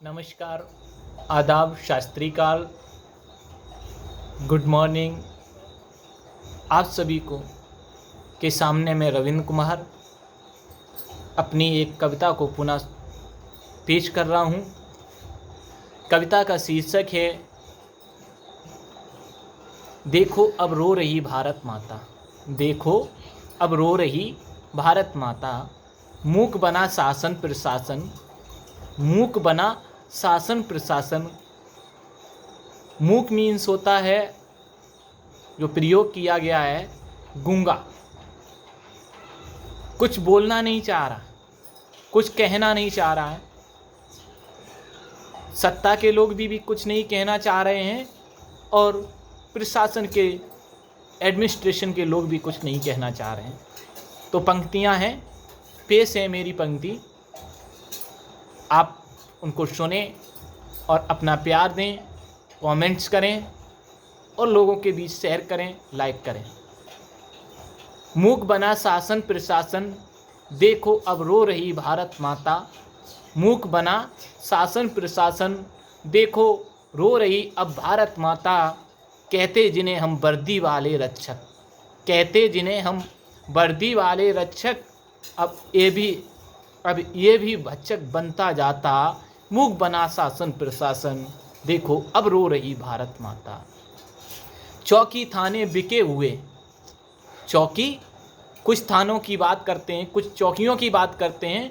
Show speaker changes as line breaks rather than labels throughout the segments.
नमस्कार, आदाब, शास्त्री काल, गुड मॉर्निंग। आप सभी को के सामने मैं रविंद्र कुमार अपनी एक कविता को पुनः पेश कर रहा हूँ। कविता का शीर्षक है देखो अब रो रही भारत माता। देखो अब रो रही भारत माता, मूक बना शासन प्रशासन, मूक बना शासन प्रशासन। मूक मीन्स होता है, जो प्रयोग किया गया है, गूंगा, कुछ बोलना नहीं चाह रहा, कुछ कहना नहीं चाह रहा है। सत्ता के लोग भी कुछ नहीं कहना चाह रहे हैं और प्रशासन के एडमिनिस्ट्रेशन के लोग भी कुछ नहीं कहना चाह रहे हैं। तो पंक्तियां हैं, पेश है मेरी पंक्ति, आप उनको सुने और अपना प्यार दें, कमेंट्स करें और लोगों के बीच शेयर करें, लाइक करें। मूक बना शासन प्रशासन, देखो अब रो रही भारत माता। मूक बना शासन प्रशासन, देखो रो रही अब भारत माता। कहते जिन्हें हम वर्दी वाले रक्षक, कहते जिन्हें हम वर्दी वाले रक्षक, अब ये भी भक्षक बनता जाता। मूक बना शासन प्रशासन, देखो अब रो रही भारत माता। चौकी थाने बिके हुए, चौकी, कुछ थानों की बात करते हैं, कुछ चौकियों की बात करते हैं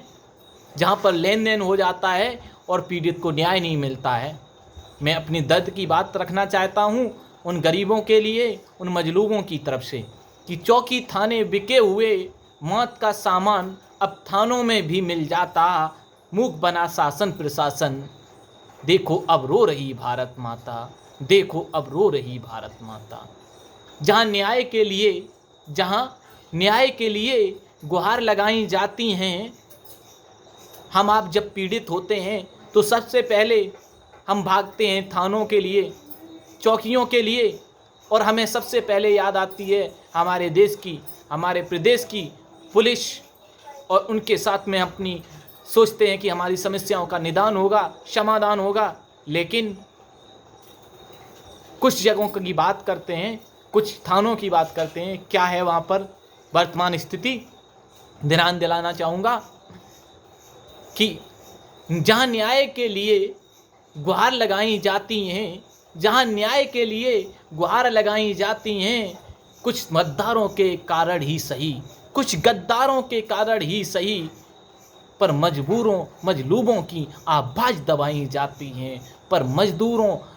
जहां पर लेन देन हो जाता है और पीड़ित को न्याय नहीं मिलता है। मैं अपनी दर्द की बात रखना चाहता हूं उन गरीबों के लिए, उन मजलूमों की तरफ से, कि चौकी थाने बिके हुए, मौत का सामान अब थानों में भी मिल जाता। मूक बना शासन प्रशासन, देखो अब रो रही भारत माता। देखो अब रो रही भारत माता। जहाँ न्याय के लिए गुहार लगाई जाती हैं, हम आप जब पीड़ित होते हैं तो सबसे पहले हम भागते हैं थानों के लिए, चौकियों के लिए, और हमें सबसे पहले याद आती है हमारे देश की, हमारे प्रदेश की पुलिस, और उनके साथ में अपनी सोचते हैं कि हमारी समस्याओं का निदान होगा, समाधान होगा। लेकिन कुछ जगहों की बात करते हैं, कुछ थानों की बात करते हैं, क्या है वहाँ पर वर्तमान स्थिति, ध्यान दिलाना चाहूँगा कि जहाँ न्याय के लिए गुहार लगाई जाती हैं, जहाँ न्याय के लिए गुहार लगाई जाती हैं, कुछ मद्दारों के कारण ही सही, कुछ गद्दारों के कारण ही सही, पर मजलूमों की आवाज़ दबाई जाती हैं, पर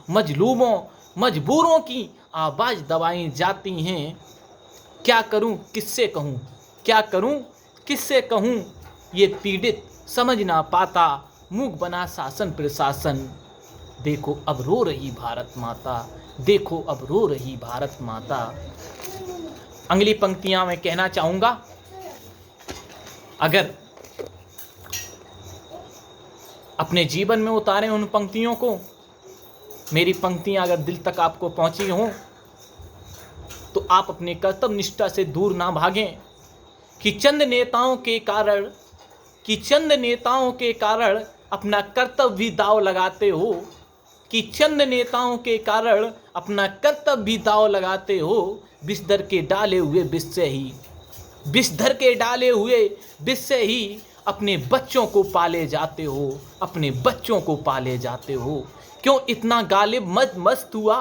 मजबूरों की आवाज़ दबाई जाती हैं। क्या करूं किससे कहूं, क्या करूं किससे कहूं, ये पीड़ित समझ ना पाता। मूक बना शासन प्रशासन, देखो अब रो रही भारत माता। देखो अब रो रही भारत माता। अगली पंक्तियां मैं कहना चाहूँगा, अगर अपने जीवन में उतारें उन पंक्तियों को, मेरी पंक्तियां अगर दिल तक आपको पहुंची हों, तो आप अपने कर्तव्य निष्ठा से दूर ना भागें कि चंद नेताओं के कारण अपना कर्तव्य भी दांव लगाते हो, कि चंद नेताओं के कारण अपना कर्तव्य भी दांव लगाते हो। बिस्तर के डाले हुए विष से ही अपने बच्चों को पाले जाते हो, अपने बच्चों को पाले जाते हो। क्यों इतना गालिब मद मस्त हुआ,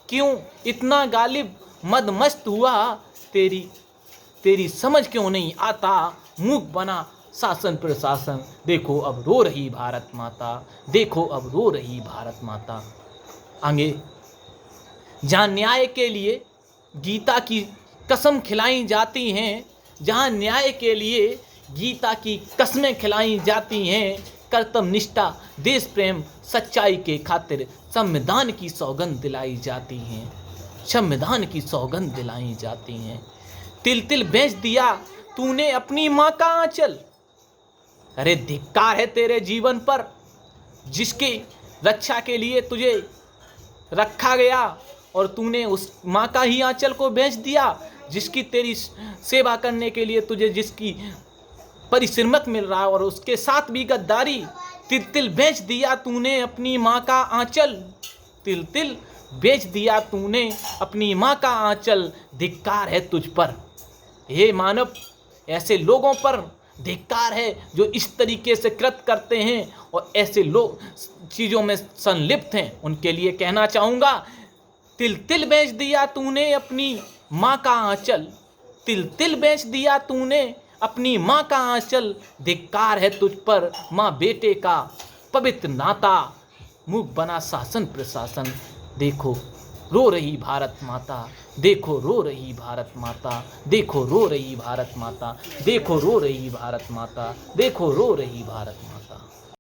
क्यों इतना गालिब मद मस्त हुआ, तेरी समझ क्यों नहीं आता। मूक बना शासन प्रशासन, देखो अब रो रही भारत माता। देखो अब रो रही भारत माता। आगे, जहाँ न्याय के लिए गीता की कसम खिलाई जाती हैं, जहाँ न्याय के लिए गीता की कस्में खिलाई जाती हैं, कर्तव्य निष्ठा, देश प्रेम, सच्चाई के खातिर संविधान की सौगंध दिलाई जाती हैं, संविधान की सौगंध दिलाई जाती हैं। तिल तिल बेच दिया तूने अपनी माँ का आंचल, अरे धिक्कार है तेरे जीवन पर, जिसकी रक्षा के लिए तुझे रखा गया और तूने उस माँ का ही आंचल को बेच दिया, जिसकी तेरी सेवा करने के लिए तुझे जिसकी परिश्रमक मिल रहा है, और उसके साथ भी गद्दारी, तिल तिल बेच दिया तूने अपनी माँ का आंचल, तिल तिल बेच दिया तूने अपनी माँ का आंचल, धिक्कार है तुझ पर हे मानव। ऐसे लोगों पर धिक्कार है जो इस तरीके से कृत करते हैं और ऐसे लोग चीज़ों में संलिप्त हैं। उनके लिए कहना चाहूँगा, तिल तिल बेच दिया तूने अपनी माँ का आंचल, तिल तिल बेच दिया तूने अपनी माँ का आंचल, धिक्कार है तुझ पर माँ बेटे का पवित्र नाता, मूक बना शासन प्रशासन। देखो रो रही भारत माता, देखो रो रही भारत माता, देखो रो रही भारत माता, देखो रो रही भारत माता, देखो रो रही भारत माता।